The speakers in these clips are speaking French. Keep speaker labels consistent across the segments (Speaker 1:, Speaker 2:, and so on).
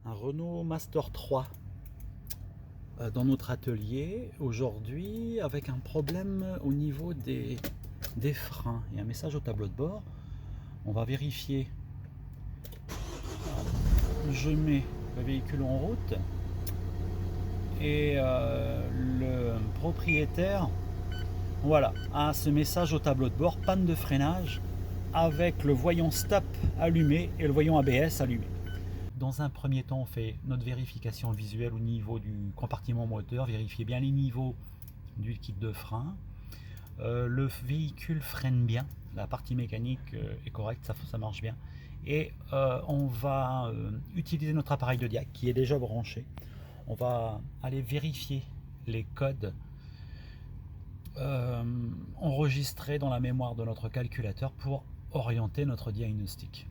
Speaker 1: un Renault Master 3 dans notre atelier aujourd'hui avec un problème au niveau des freins. Il y a un message au tableau de bord. On va vérifier. Je mets le véhicule en route et le propriétaire voilà, a ce message au tableau de bord, panne de freinage avec le voyant stop allumé et le voyant ABS allumé. Dans un premier temps, on fait notre vérification visuelle au niveau du compartiment moteur, vérifier bien les niveaux du kit de frein. Le véhicule freine bien, la partie mécanique est correcte, ça marche bien. Et on va utiliser notre appareil de diag qui est déjà branché. On va aller vérifier les codes enregistrés dans la mémoire de notre calculateur pour orienter notre diagnostic.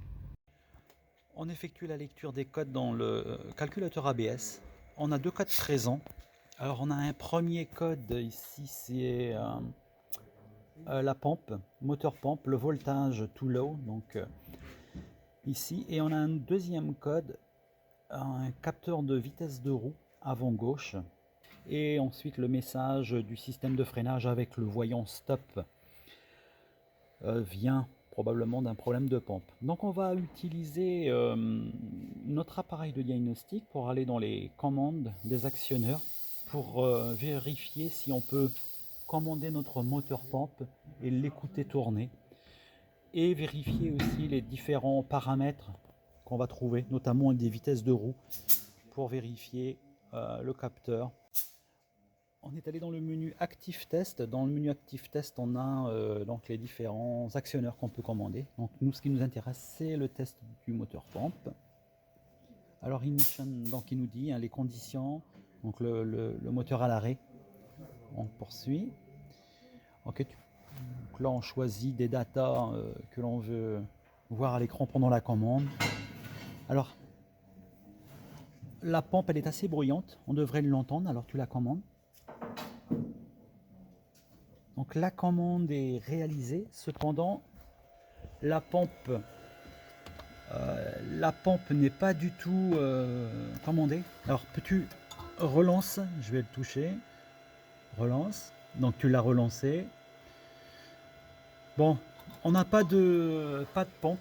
Speaker 1: On effectue la lecture des codes dans le calculateur ABS. On a deux codes présents. Alors on a un premier code ici, c'est la pompe, moteur pompe, le voltage too low, donc ici. Et on a un deuxième code, un capteur de vitesse de roue avant gauche. Et ensuite le message du système de freinage avec le voyant stop vient probablement d'un problème de pompe. Donc on va utiliser notre appareil de diagnostic pour aller dans les commandes des actionneurs pour vérifier si on peut commander notre moteur pompe et l'écouter tourner et vérifier aussi les différents paramètres qu'on va trouver, notamment des vitesses de roue pour vérifier le capteur. On est allé dans le menu Active Test. Dans le menu Active Test, on a donc les différents actionneurs qu'on peut commander. Donc nous, ce qui nous intéresse, c'est le test du moteur pompe. Alors Ignition, donc il nous dit les conditions. Donc le moteur à l'arrêt. On poursuit. Ok. Donc là, on choisit des datas que l'on veut voir à l'écran pendant la commande. Alors la pompe, elle est assez bruyante. On devrait l'entendre. Alors tu la commandes. Donc la commande est réalisée, cependant la pompe n'est pas du tout commandée. Alors peux-tu relance, je vais le toucher, relance, donc tu l'as relancé. Bon, on n'a pas de pompe.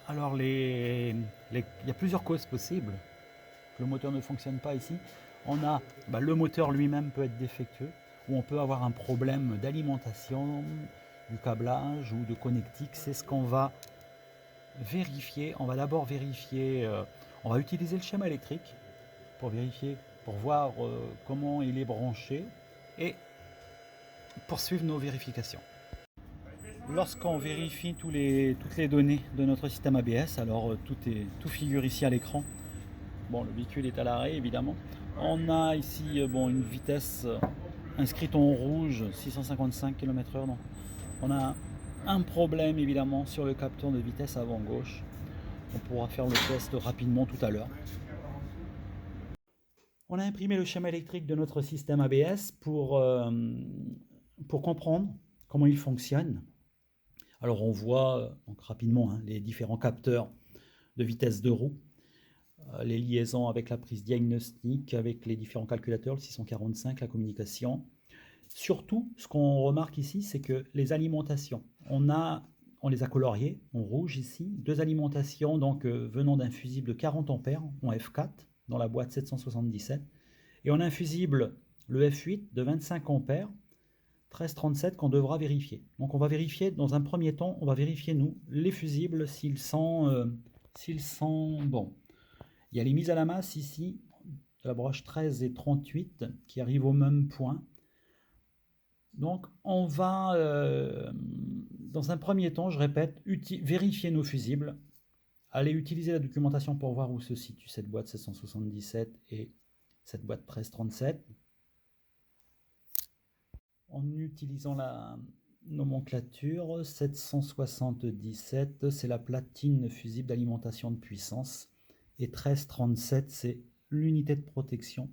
Speaker 1: Alors il y a plusieurs causes possibles que le moteur ne fonctionne pas ici. On a le moteur lui-même peut être défectueux, ou on peut avoir un problème d'alimentation, du câblage ou de connectique. C'est ce qu'on va vérifier. On va d'abord vérifier, on va utiliser le schéma électrique pour vérifier, pour voir comment il est branché et poursuivre nos vérifications. Lorsqu'on vérifie toutes les données de notre système ABS, alors tout figure ici à l'écran. Bon, le véhicule est à l'arrêt évidemment. On a ici une vitesse inscrite en rouge, 655 km/h. Donc on a un problème évidemment sur le capteur de vitesse avant gauche. On pourra faire le test rapidement tout à l'heure. On a imprimé le schéma électrique de notre système ABS pour comprendre comment il fonctionne. Alors on voit donc rapidement les différents capteurs de vitesse de roue, les liaisons avec la prise diagnostique, avec les différents calculateurs, le 645, la communication. Surtout, ce qu'on remarque ici, c'est que les alimentations, on les a coloriées en rouge ici, deux alimentations donc venant d'un fusible de 40 ampères en F4 dans la boîte 777, et on a un fusible, le F8 de 25 ampères 1337 qu'on devra vérifier. Donc on va vérifier dans un premier temps, on va vérifier nous les fusibles s'ils sont bons. Il y a les mises à la masse ici, de la broche 13 et 38 qui arrivent au même point. Donc on va, dans un premier temps, je répète, vérifier nos fusibles, aller utiliser la documentation pour voir où se situe cette boîte 777 et cette boîte 1337. En utilisant la nomenclature 777, c'est la platine fusible d'alimentation de puissance, et 1337, c'est l'unité de protection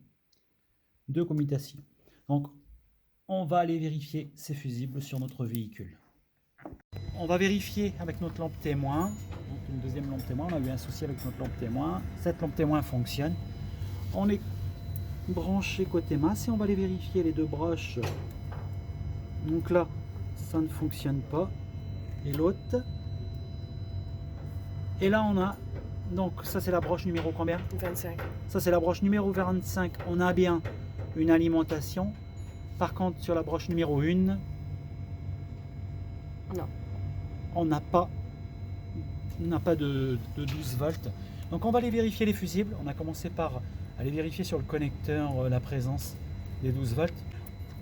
Speaker 1: de commutation. Donc on va aller vérifier ces fusibles sur notre véhicule. On va vérifier avec notre lampe témoin. une deuxième lampe témoin. On a eu un souci avec notre lampe témoin. Cette lampe témoin fonctionne. On est branché côté masse et on va aller vérifier les deux broches. Donc là, ça ne fonctionne pas. Et l'autre. Et là, on a... Donc ça, c'est la broche numéro combien?
Speaker 2: 25.
Speaker 1: Ça, c'est la broche numéro 25. On a bien une alimentation. Par contre, sur la broche numéro 1,
Speaker 2: Non.
Speaker 1: on n'a pas de 12 volts. Donc on va aller vérifier les fusibles. On a commencé par aller vérifier sur le connecteur la présence des 12 volts.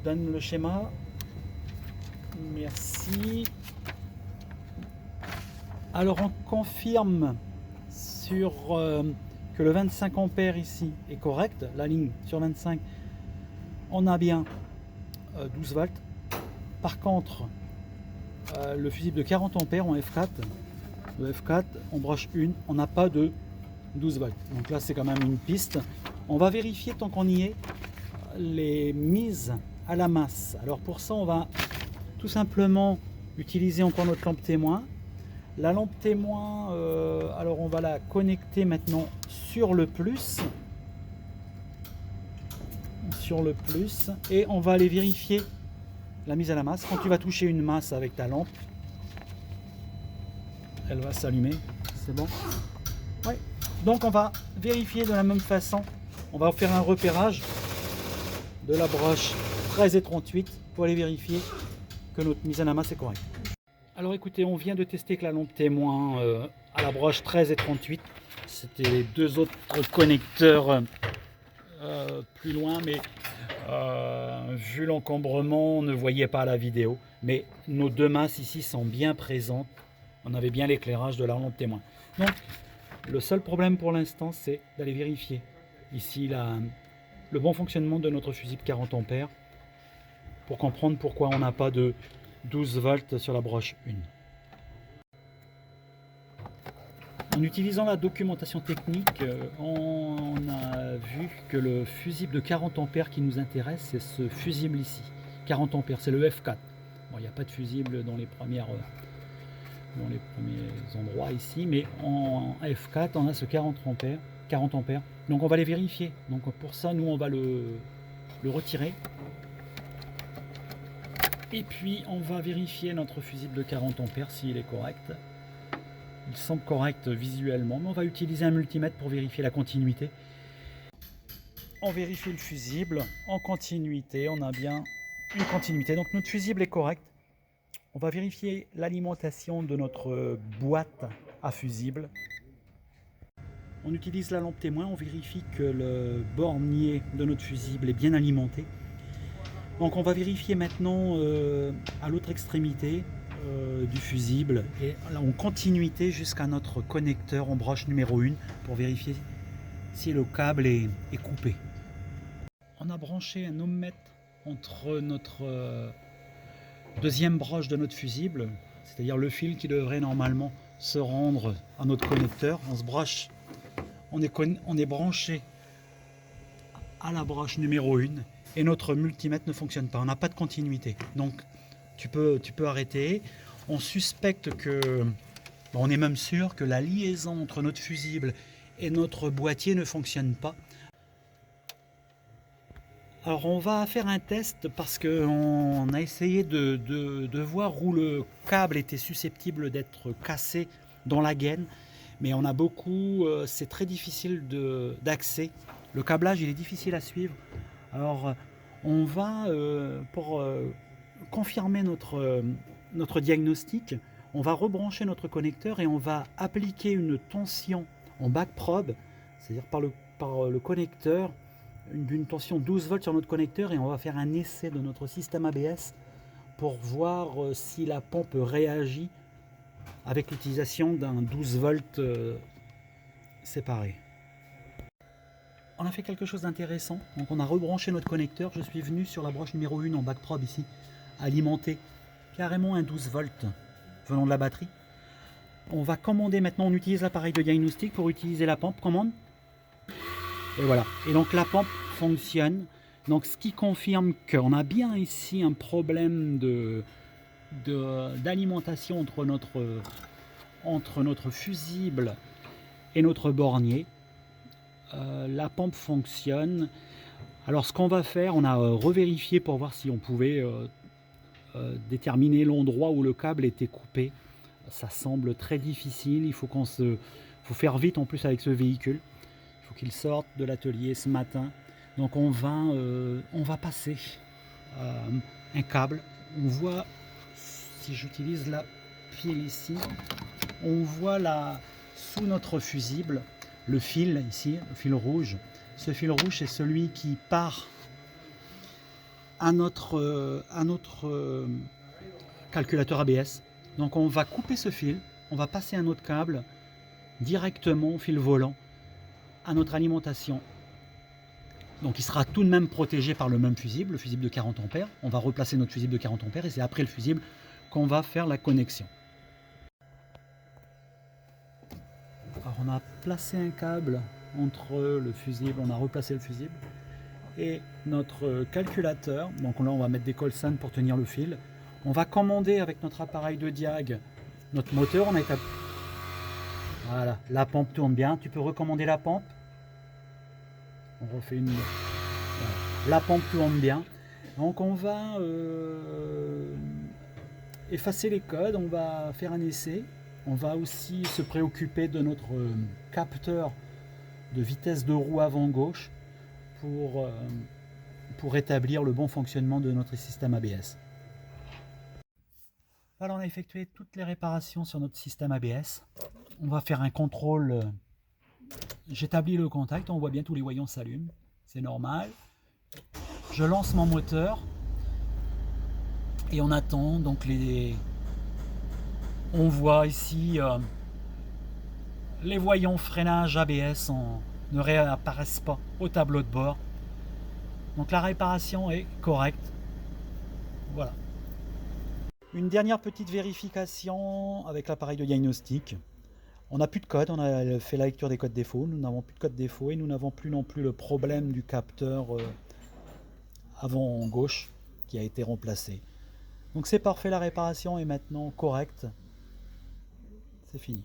Speaker 1: Donne le schéma. Merci. Alors on confirme sur que le 25 ampères ici est correct. La ligne sur 25, on a bien 12 volts. Par contre, le fusible de 40 ampères en F4, le F4, on broche une, on n'a pas de 12 volts. Donc là, c'est quand même une piste. On va vérifier, tant qu'on y est, les mises à la masse. Alors pour ça, on va tout simplement utiliser encore notre lampe témoin. La lampe témoin, alors on va la connecter maintenant sur le plus. Sur le plus. Et on va aller vérifier la mise à la masse. Quand tu vas toucher une masse avec ta lampe, elle va s'allumer. C'est bon? Ouais. Donc on va vérifier de la même façon. On va faire un repérage de la broche 13 et 38 pour aller vérifier que notre mise à la masse est correcte. Alors écoutez, on vient de tester avec la lampe témoin à la broche 13 et 38. C'était les deux autres connecteurs plus loin, mais vu l'encombrement, on ne voyait pas la vidéo. Mais nos deux masses ici sont bien présentes. On avait bien l'éclairage de la lampe témoin. Donc, le seul problème pour l'instant, c'est d'aller vérifier ici le bon fonctionnement de notre fusible 40 ampères pour comprendre pourquoi on n'a pas de 12 volts sur la broche 1. En utilisant la documentation technique, on a vu que le fusible de 40 ampères qui nous intéresse, c'est ce fusible ici. 40 ampères, c'est le F4. Bon, il n'y a pas de fusible dans les premiers endroits ici, mais en F4, on a ce 40 ampères. Donc on va les vérifier. Donc pour ça, nous, on va le retirer. Et puis, on va vérifier notre fusible de 40 ampères s'il est correct. Il semble correct visuellement, mais on va utiliser un multimètre pour vérifier la continuité. On vérifie le fusible en continuité, on a bien une continuité. Donc notre fusible est correct. On va vérifier l'alimentation de notre boîte à fusible. On utilise la lampe témoin, on vérifie que le bornier de notre fusible est bien alimenté. Donc on va vérifier maintenant à l'autre extrémité du fusible et là, en continuité jusqu'à notre connecteur en broche numéro 1 pour vérifier si le câble est coupé. On a branché un ohmmètre entre notre deuxième broche de notre fusible, c'est-à-dire le fil qui devrait normalement se rendre à notre connecteur. On se broche, on est branché à la broche numéro 1 et notre multimètre ne fonctionne pas, on n'a pas de continuité. Donc tu peux arrêter. On suspecte que, on est même sûr que la liaison entre notre fusible et notre boîtier ne fonctionne pas. Alors on va faire un test parce qu'on a essayé de voir où le câble était susceptible d'être cassé dans la gaine. Mais on a beaucoup, c'est très difficile d'accès. Le câblage il est difficile à suivre. Alors on va, pour confirmer notre diagnostic, on va rebrancher notre connecteur et on va appliquer une tension en back probe, c'est-à-dire par le connecteur, d'une tension 12 volts sur notre connecteur, et on va faire un essai de notre système ABS pour voir si la pompe réagit avec l'utilisation d'un 12 volts séparé. On a fait quelque chose d'intéressant, donc on a rebranché notre connecteur. Je suis venu sur la broche numéro 1 en back probe ici, alimenter carrément un 12 volts venant de la batterie. On va commander maintenant, on utilise l'appareil de diagnostic pour utiliser la pompe, commande. Et voilà, et donc la pompe fonctionne. Donc ce qui confirme qu'on a bien ici un problème d'alimentation entre notre fusible et notre bornier. La pompe fonctionne. Alors ce qu'on va faire, on a revérifié pour voir si on pouvait déterminer l'endroit où le câble était coupé. Ça semble très difficile, faut faire vite en plus avec ce véhicule. Il faut qu'il sorte de l'atelier ce matin. Donc on va passer un câble. On voit, si j'utilise la pile ici, on voit là, sous notre fusible, le fil ici, le fil rouge. Ce fil rouge, c'est celui qui part à notre calculateur ABS. Donc on va couper ce fil, on va passer un autre câble directement au fil volant à notre alimentation. Donc il sera tout de même protégé par le même fusible, le fusible de 40 ampères. On va replacer notre fusible de 40 ampères et c'est après le fusible qu'on va faire la connexion. Alors on a placé un câble entre le fusible, on a replacé le fusible et notre calculateur. Donc là on va mettre des colsans pour tenir le fil. On va commander avec notre appareil de diag notre moteur. Voilà, la pompe tourne bien. Tu peux recommander la pompe. On refait une. Voilà. La pompe tourne bien. Donc on va effacer les codes, on va faire un essai. On va aussi se préoccuper de notre capteur de vitesse de roue avant gauche pour établir le bon fonctionnement de notre système ABS. Voilà, on a effectué toutes les réparations sur notre système ABS. On va faire un contrôle. J'établis le contact, on voit bien tous les voyants s'allument, c'est normal. Je lance mon moteur et on attend. Donc on voit ici les voyants freinage ABS ne réapparaissent pas au tableau de bord. Donc la réparation est correcte. Voilà. Une dernière petite vérification avec l'appareil de diagnostic. On n'a plus de code, on a fait la lecture des codes défauts, nous n'avons plus de code défaut et nous n'avons plus non plus le problème du capteur avant gauche qui a été remplacé. Donc c'est parfait, la réparation est maintenant correcte. C'est fini.